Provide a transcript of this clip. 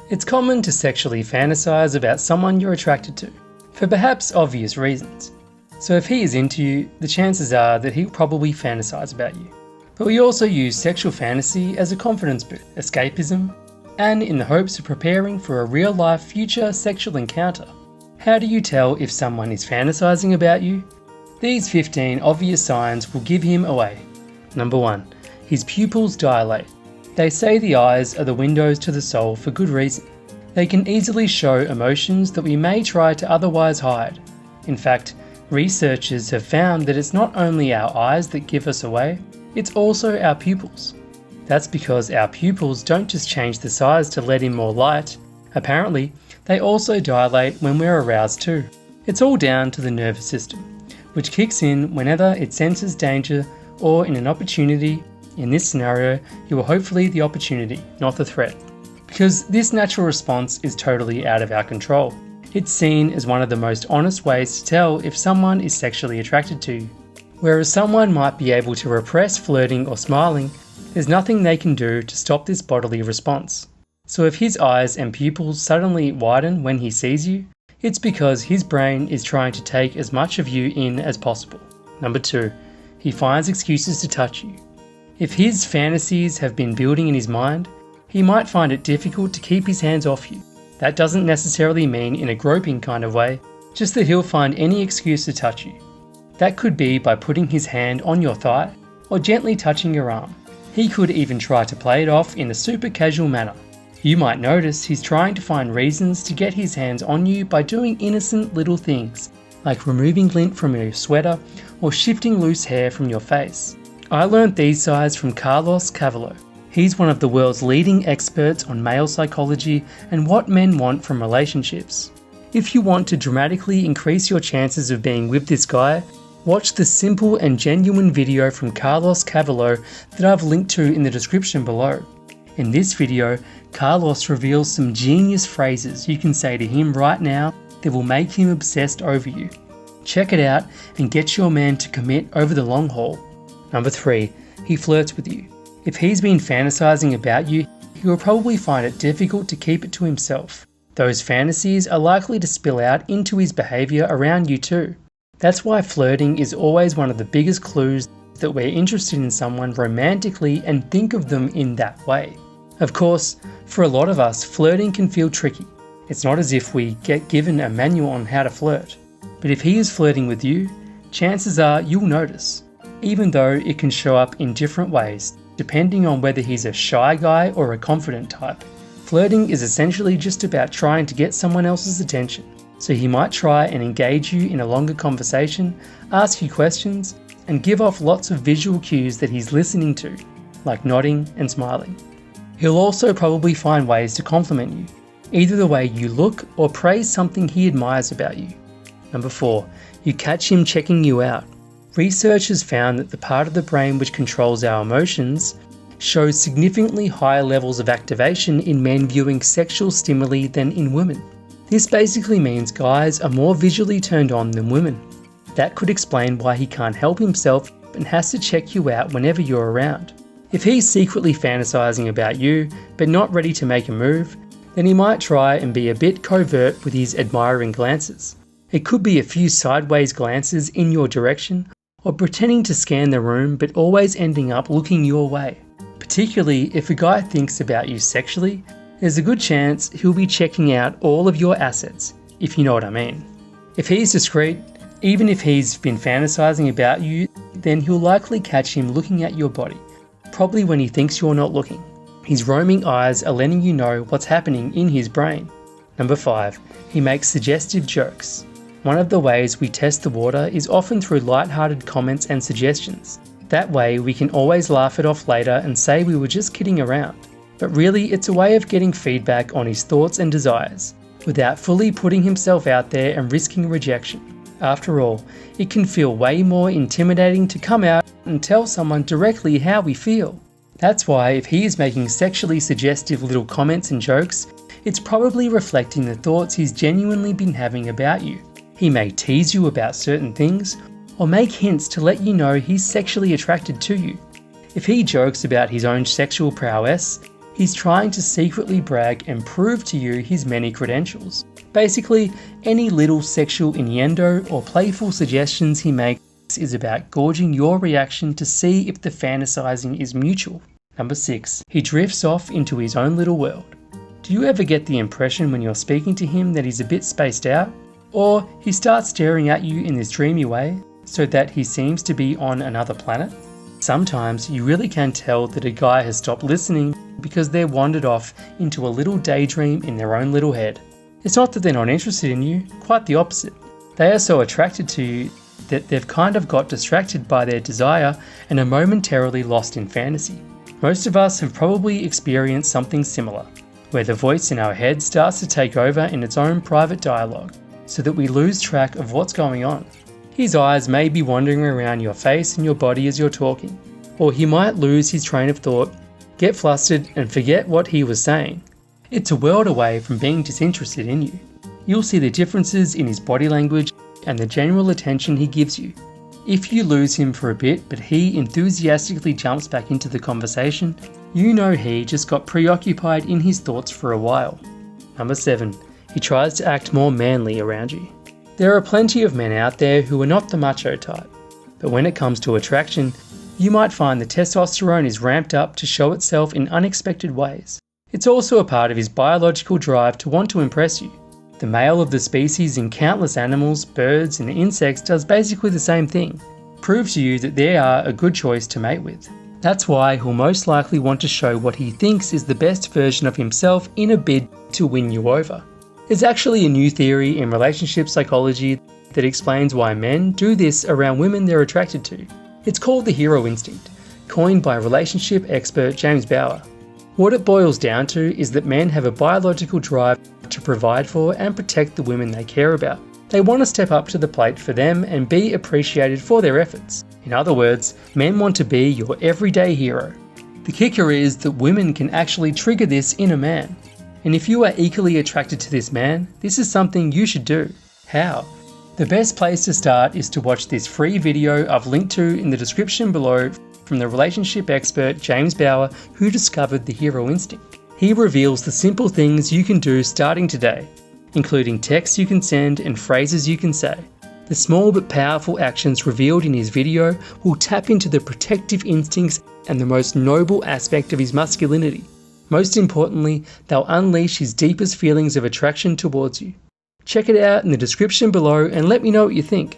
It's common to sexually fantasize about someone you're attracted to, for perhaps obvious reasons. So if he is into you, the chances are that he'll probably fantasize about you. But we also use sexual fantasy as a confidence boost, escapism, and in the hopes of preparing for a real-life future sexual encounter. How do you tell if someone is fantasizing about you? These 15 obvious signs will give him away. Number 1. His pupils dilate. They say the eyes are the windows to the soul for good reason. They can easily show emotions that we may try to otherwise hide. In fact, researchers have found that it's not only our eyes that give us away, it's also our pupils. That's because our pupils don't just change the size to let in more light. Apparently, they also dilate when we're aroused too. It's all down to the nervous system, which kicks in whenever it senses danger or in an opportunity. In this scenario, you are hopefully the opportunity, not the threat. Because this natural response is totally out of our control. It's seen as one of the most honest ways to tell if someone is sexually attracted to you. Whereas someone might be able to repress flirting or smiling, there's nothing they can do to stop this bodily response. So if his eyes and pupils suddenly widen when he sees you, it's because his brain is trying to take as much of you in as possible. Number 2. He finds excuses to touch you. If his fantasies have been building in his mind, he might find it difficult to keep his hands off you. That doesn't necessarily mean in a groping kind of way, just that he'll find any excuse to touch you. That could be by putting his hand on your thigh or gently touching your arm. He could even try to play it off in a super casual manner. You might notice he's trying to find reasons to get his hands on you by doing innocent little things, like removing lint from your sweater or shifting loose hair from your face. I learned these signs from Carlos Cavallo. He's one of the world's leading experts on male psychology and what men want from relationships. If you want to dramatically increase your chances of being with this guy, watch the simple and genuine video from Carlos Cavallo that I've linked to in the description below. In this video, Carlos reveals some genius phrases you can say to him right now that will make him obsessed over you. Check it out and get your man to commit over the long haul. Number 3. He flirts with you. If he's been fantasizing about you, he will probably find it difficult to keep it to himself. Those fantasies are likely to spill out into his behaviour around you too. That's why flirting is always one of the biggest clues that we're interested in someone romantically and think of them in that way. Of course, for a lot of us, flirting can feel tricky. It's not as if we get given a manual on how to flirt. But if he is flirting with you, chances are you'll notice, even though it can show up in different ways, depending on whether he's a shy guy or a confident type. Flirting is essentially just about trying to get someone else's attention. So he might try and engage you in a longer conversation, ask you questions, and give off lots of visual cues that he's listening to, like nodding and smiling. He'll also probably find ways to compliment you, either the way you look or praise something he admires about you. Number 4. You catch him checking you out. Research has found that the part of the brain which controls our emotions shows significantly higher levels of activation in men viewing sexual stimuli than in women. This basically means guys are more visually turned on than women. That could explain why he can't help himself and has to check you out whenever you're around. If he's secretly fantasizing about you but not ready to make a move, then he might try and be a bit covert with his admiring glances. It could be a few sideways glances in your direction, or pretending to scan the room but always ending up looking your way. Particularly if a guy thinks about you sexually, there's a good chance he'll be checking out all of your assets, if you know what I mean. If he's discreet, even if he's been fantasizing about you, then he'll likely catch him looking at your body, probably when he thinks you're not looking. His roaming eyes are letting you know what's happening in his brain. Number 5. He makes suggestive jokes. One of the ways we test the water is often through light-hearted comments and suggestions. That way we can always laugh it off later and say we were just kidding around. But really it's a way of getting feedback on his thoughts and desires, without fully putting himself out there and risking rejection. After all, it can feel way more intimidating to come out and tell someone directly how we feel. That's why if he is making sexually suggestive little comments and jokes, it's probably reflecting the thoughts he's genuinely been having about you. He may tease you about certain things, or make hints to let you know he's sexually attracted to you. If he jokes about his own sexual prowess, He's trying to secretly brag and prove to you his many credentials. Basically, any little sexual innuendo or playful suggestions he makes is about gauging your reaction to see if the fantasizing is mutual. Number 6. He drifts off into his own little world. Do you ever get the impression when you're speaking to him that he's a bit spaced out? Or he starts staring at you in this dreamy way so that he seems to be on another planet? Sometimes you really can tell that a guy has stopped listening because they're wandered off into a little daydream in their own little head. It's not that they're not interested in you, quite the opposite. They are so attracted to you that they've kind of got distracted by their desire and are momentarily lost in fantasy. Most of us have probably experienced something similar, where the voice in our head starts to take over in its own private dialogue, so that we lose track of what's going on. His eyes may be wandering around your face and your body as you're talking, or he might lose his train of thought, get flustered and forget what he was saying. It's a world away from being disinterested in you. You'll see the differences in his body language and the general attention he gives you. If you lose him for a bit but he enthusiastically jumps back into the conversation, you know he just got preoccupied in his thoughts for a while. Number 7. He tries to act more manly around you. There are plenty of men out there who are not the macho type, but when it comes to attraction, you might find the testosterone is ramped up to show itself in unexpected ways. It's also a part of his biological drive to want to impress you. The male of the species in countless animals, birds and insects does basically the same thing. Prove to you that they are a good choice to mate with. That's why he'll most likely want to show what he thinks is the best version of himself in a bid to win you over. There's actually a new theory in relationship psychology that explains why men do this around women they're attracted to. It's called the hero instinct, coined by relationship expert James Bauer. What it boils down to is that men have a biological drive to provide for and protect the women they care about. They want to step up to the plate for them and be appreciated for their efforts. In other words, men want to be your everyday hero. The kicker is that women can actually trigger this in a man. And if you are equally attracted to this man, this is something you should do. How? The best place to start is to watch this free video I've linked to in the description below from the relationship expert James Bauer, who discovered the hero instinct. He reveals the simple things you can do starting today, including texts you can send and phrases you can say. The small but powerful actions revealed in his video will tap into the protective instincts and the most noble aspect of his masculinity. Most importantly, they'll unleash his deepest feelings of attraction towards you. Check it out in the description below and let me know what you think.